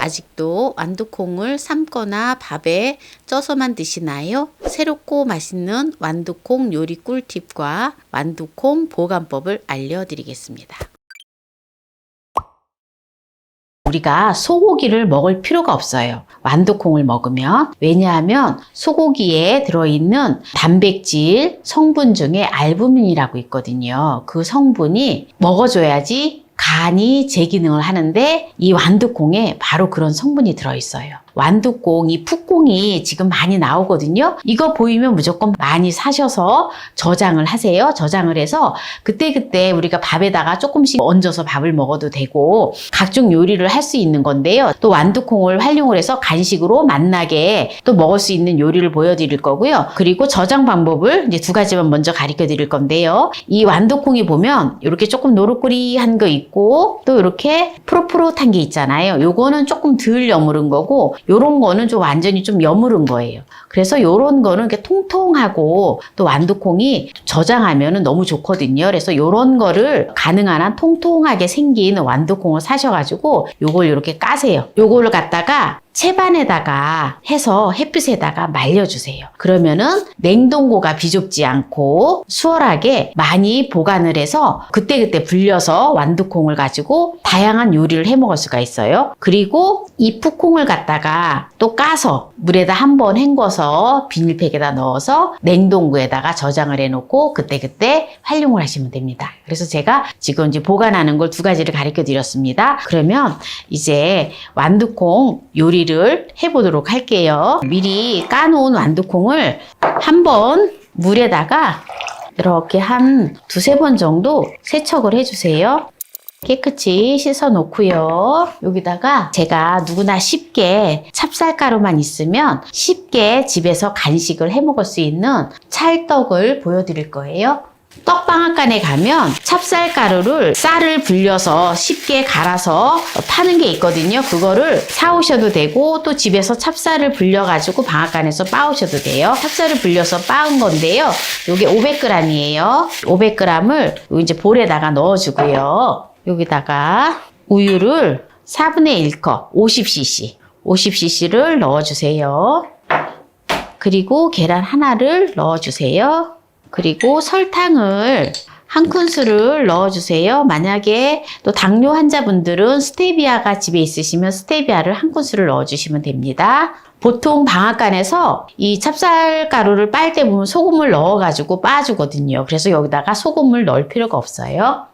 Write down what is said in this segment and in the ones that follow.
아직도 완두콩을 삶거나 밥에 쪄서만 드시나요? 새롭고 맛있는 완두콩 요리 꿀팁과 완두콩 보관법을 알려드리겠습니다. 우리가 소고기를 먹을 필요가 없어요. 완두콩을 먹으면. 왜냐하면 소고기에 들어있는 단백질 성분 중에 알부민이라고 있거든요. 그 성분이 먹어줘야지 간이 제 기능을 하는데 이 완두콩에 바로 그런 성분이 들어있어요. 완두콩, 이 풋콩이 지금 많이 나오거든요. 이거 보이면 무조건 많이 사셔서 저장을 하세요. 저장을 해서 그때그때 우리가 밥에다가 조금씩 얹어서 밥을 먹어도 되고 각종 요리를 할 수 있는 건데요. 또 완두콩을 활용을 해서 간식으로 맛나게 또 먹을 수 있는 요리를 보여드릴 거고요. 그리고 저장 방법을 이제 두 가지만 먼저 가르쳐 드릴 건데요. 이 완두콩이 보면 이렇게 조금 노릇꼬리한 거 있고 또 이렇게 푸릇푸릇한 게 있잖아요. 요거는 조금 덜 여무른 거고 요런 거는 좀 완전히 좀 여무른 거예요. 그래서 요런 거는 이렇게 통통하고 또 완두콩이 저장하면 너무 좋거든요. 그래서 요런 거를 가능한 한 통통하게 생긴 완두콩을 사셔가지고 요걸 이렇게 까세요. 요거를 갖다가 채반에다가 해서 햇빛에다가 말려주세요. 그러면은 냉동고가 비좁지 않고 수월하게 많이 보관을 해서 그때그때 불려서 완두콩을 가지고 다양한 요리를 해 먹을 수가 있어요. 그리고 이 풋콩을 갖다가 또 까서 물에다 한번 헹궈서 비닐팩에다 넣어서 냉동고에다가 저장을 해놓고 그때그때 활용을 하시면 됩니다. 그래서 제가 지금 이제 보관하는 걸 두 가지를 가르쳐 드렸습니다. 그러면 이제 완두콩 요리를 해보도록 할게요. 미리 까놓은 완두콩을 한번 물에다가 이렇게 한 두세 번 정도 세척을 해주세요. 깨끗이 씻어 놓고요. 여기다가 제가 누구나 쉽게 찹쌀가루만 있으면 쉽게 집에서 간식을 해 먹을 수 있는 찰떡을 보여드릴 거예요. 떡방앗간에 가면 찹쌀가루를 쌀을 불려서 쉽게 갈아서 파는 게 있거든요. 그거를 사오셔도 되고 또 집에서 찹쌀을 불려가지고 방앗간에서 빻으셔도 돼요. 찹쌀을 불려서 빻은 건데요. 이게 500g이에요. 500g을 이제 볼에다가 넣어주고요. 여기다가 우유를 4분의 1컵 50cc를 넣어주세요. 그리고 계란 하나를 넣어주세요. 그리고 설탕을 한 큰술을 넣어주세요. 만약에 또 당뇨 환자분들은 스테비아가 집에 있으시면 스테비아를 한 큰술을 넣어주시면 됩니다. 보통 방앗간에서 이 찹쌀가루를 빻을 때 보면 소금을 넣어가지고 빻아주거든요. 그래서 여기다가 소금을 넣을 필요가 없어요.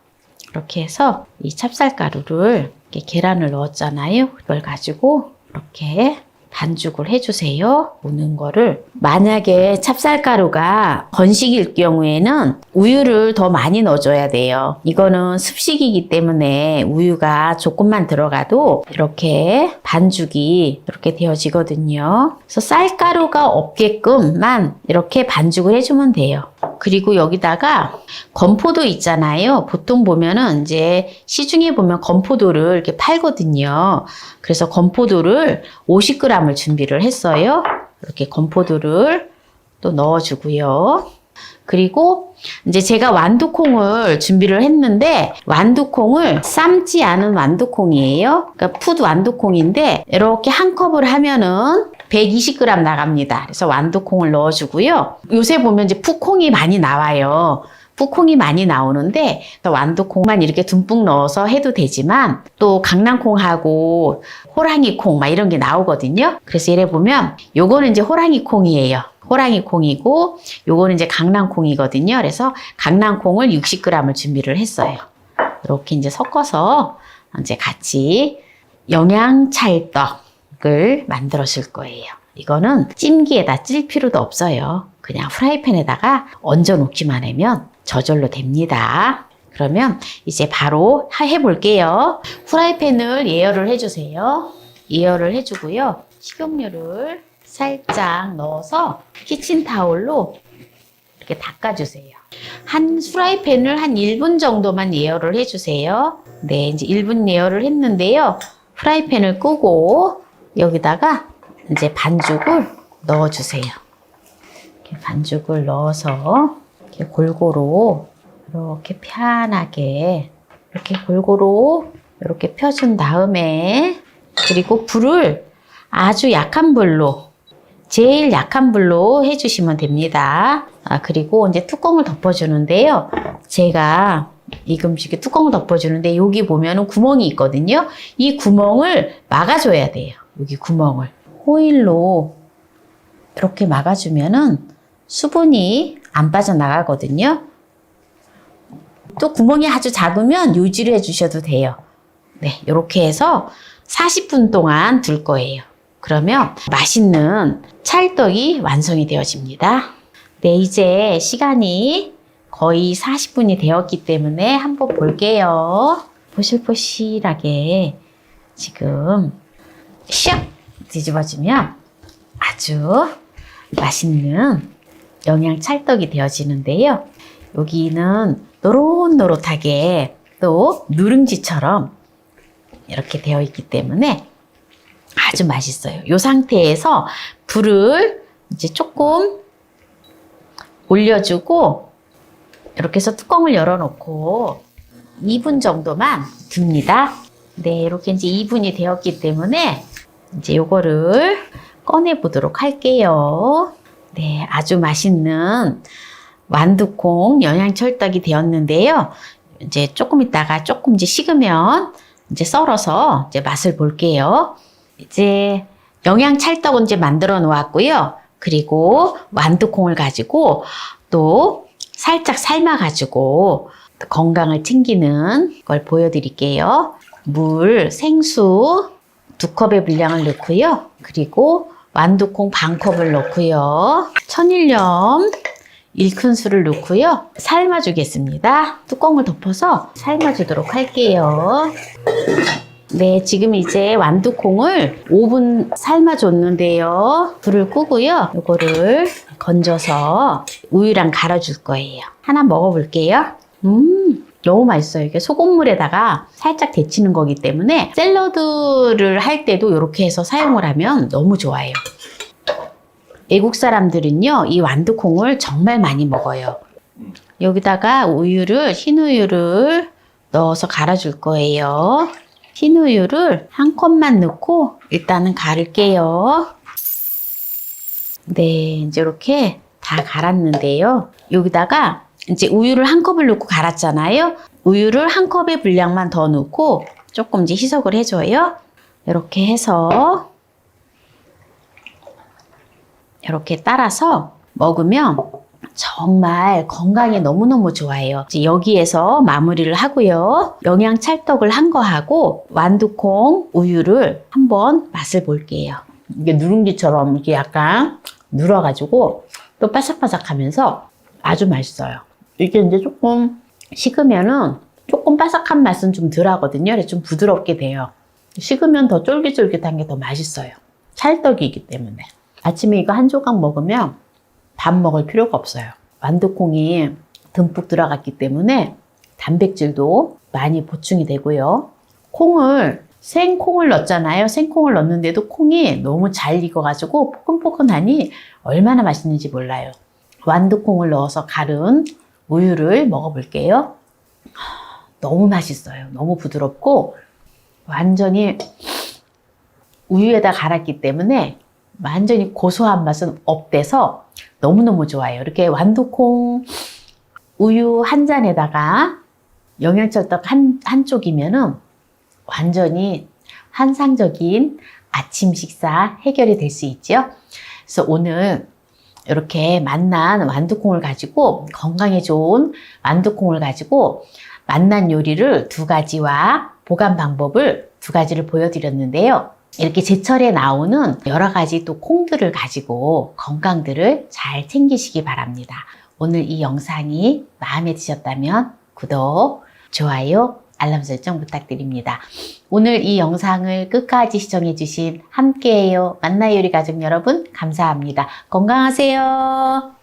이렇게 해서 이 찹쌀가루를 이렇게 계란을 넣었잖아요. 이걸 가지고 이렇게 반죽을 해주세요. 우는 거를. 만약에 찹쌀가루가 건식일 경우에는 우유를 더 많이 넣어줘야 돼요. 이거는 습식이기 때문에 우유가 조금만 들어가도 이렇게 반죽이 이렇게 되어지거든요. 그래서 쌀가루가 없게끔만 이렇게 반죽을 해주면 돼요. 그리고 여기다가 건포도 있잖아요. 보통 보면은 이제 시중에 보면 건포도를 이렇게 팔거든요. 그래서 건포도를 50g을 준비를 했어요. 이렇게 건포도를 또 넣어주고요. 그리고 이제 제가 완두콩을 준비를 했는데 완두콩을 삶지 않은 완두콩이에요. 그러니까 풋 완두콩인데 이렇게 한 컵을 하면은 120g 나갑니다. 그래서 완두콩을 넣어주고요. 요새 보면 이제 풋콩이 많이 나와요. 풋콩이 많이 나오는데 완두콩만 이렇게 듬뿍 넣어서 해도 되지만 또 강낭콩하고 호랑이콩 막 이런 게 나오거든요. 그래서 이래 보면 요거는 이제 호랑이콩이에요. 호랑이콩이고 요거는 이제 강낭콩이거든요. 그래서 강낭콩을 60g을 준비를 했어요. 이렇게 이제 섞어서 이제 같이 영양찰떡을 만들어줄 거예요. 이거는 찜기에다 찔 필요도 없어요. 그냥 프라이팬에다가 얹어 놓기만 하면 저절로 됩니다. 그러면 이제 바로 해볼게요. 프라이팬을 예열을 해주세요. 예열을 해주고요. 식용유를 살짝 넣어서 키친타올로 이렇게 닦아주세요. 한 프라이팬을 한 1분 정도만 예열을 해주세요. 네, 이제 1분 예열을 했는데요. 프라이팬을 끄고 여기다가 이제 반죽을 넣어주세요. 이렇게 반죽을 넣어서 이렇게 골고루 이렇게 편하게 이렇게 골고루 이렇게 펴준 다음에 그리고 불을 아주 약한 불로, 제일 약한 불로 해주시면 됩니다. 그리고 이제 뚜껑을 덮어주는데요. 제가 이 음식에 뚜껑을 덮어주는데 여기 보면은 구멍이 있거든요. 이 구멍을 막아줘야 돼요. 여기 구멍을. 호일로 이렇게 막아주면은 수분이 안 빠져나가거든요. 또 구멍이 아주 작으면 유지를 해주셔도 돼요. 네, 이렇게 해서 40분 동안 둘 거예요. 그러면 맛있는 찰떡이 완성이 되어집니다. 네, 이제 시간이 거의 40분이 되었기 때문에 한번 볼게요. 보실보실하게 지금 샥 뒤집어지면 아주 맛있는 영양 찰떡이 되어지는데요. 여기는 노릇노릇하게 또 누룽지처럼 이렇게 되어 있기 때문에 아주 맛있어요. 이 상태에서 불을 이제 조금 올려주고 이렇게 해서 뚜껑을 열어놓고 2분 정도만 둡니다. 네, 이렇게 이제 2분이 되었기 때문에 이제 요거를 꺼내 보도록 할게요. 네, 아주 맛있는 완두콩 영양철떡이 되었는데요. 이제 조금 있다가 조금 이제 식으면 이제 썰어서 이제 맛을 볼게요. 이제 영양찰떡은 이제 만들어 놓았고요. 그리고 완두콩을 가지고 또 살짝 삶아 가지고 건강을 챙기는 걸 보여드릴게요. 물, 생수 2컵의 분량을 넣고요. 그리고 완두콩 반컵을 넣고요. 천일염 1큰술을 넣고요. 삶아주겠습니다. 뚜껑을 덮어서 삶아주도록 할게요. 네, 지금 이제 완두콩을 5분 삶아줬는데요. 불을 끄고요. 이거를 건져서 우유랑 갈아줄 거예요. 하나 먹어볼게요. 너무 맛있어요. 이게 소금물에다가 살짝 데치는 거기 때문에 샐러드를 할 때도 이렇게 해서 사용을 하면 너무 좋아요. 외국 사람들은요, 이 완두콩을 정말 많이 먹어요. 여기다가 흰 우유를 넣어서 갈아줄 거예요. 흰 우유를 한 컵만 넣고 일단은 갈을게요. 네, 이제 이렇게 다 갈았는데요. 여기다가 이제 우유를 한 컵을 넣고 갈았잖아요. 우유를 한 컵의 분량만 더 넣고 조금 이제 희석을 해줘요. 이렇게 해서 이렇게 따라서 먹으면 정말 건강에 너무너무 좋아요. 이제 여기에서 마무리를 하고요. 영양 찰떡을 한 거하고 완두콩 우유를 한번 맛을 볼게요. 이게 누룽지처럼 이렇게 약간 눌어가지고 또 바삭바삭하면서 아주 맛있어요. 이게 이제 조금 식으면은 조금 바삭한 맛은 좀 덜 하거든요. 그래서 좀 부드럽게 돼요. 식으면 더 쫄깃쫄깃한 게 더 맛있어요. 찰떡이기 때문에. 아침에 이거 한 조각 먹으면 밥 먹을 필요가 없어요. 완두콩이 듬뿍 들어갔기 때문에 단백질도 많이 보충이 되고요. 생콩을 넣었잖아요. 생콩을 넣었는데도 콩이 너무 잘 익어가지고 포근포근하니 얼마나 맛있는지 몰라요. 완두콩을 넣어서 갈은 우유를 먹어볼게요. 너무 맛있어요. 너무 부드럽고 완전히 우유에다 갈았기 때문에 완전히 고소한 맛은 업돼서 너무너무 좋아요. 이렇게 완두콩 우유 한 잔에다가 영양철떡 한 쪽이면은 완전히 환상적인 아침 식사 해결이 될 수 있죠. 그래서 오늘 이렇게 맛난 완두콩을 가지고 건강에 좋은 완두콩을 가지고 맛난 요리를 2가지와 보관 방법을 2가지를 보여드렸는데요. 이렇게 제철에 나오는 여러 가지 또 콩들을 가지고 건강들을 잘 챙기시기 바랍니다. 오늘 이 영상이 마음에 드셨다면 구독, 좋아요, 알람 설정 부탁드립니다. 오늘 이 영상을 끝까지 시청해주신 함께해요 만나요리 가족 여러분 감사합니다. 건강하세요.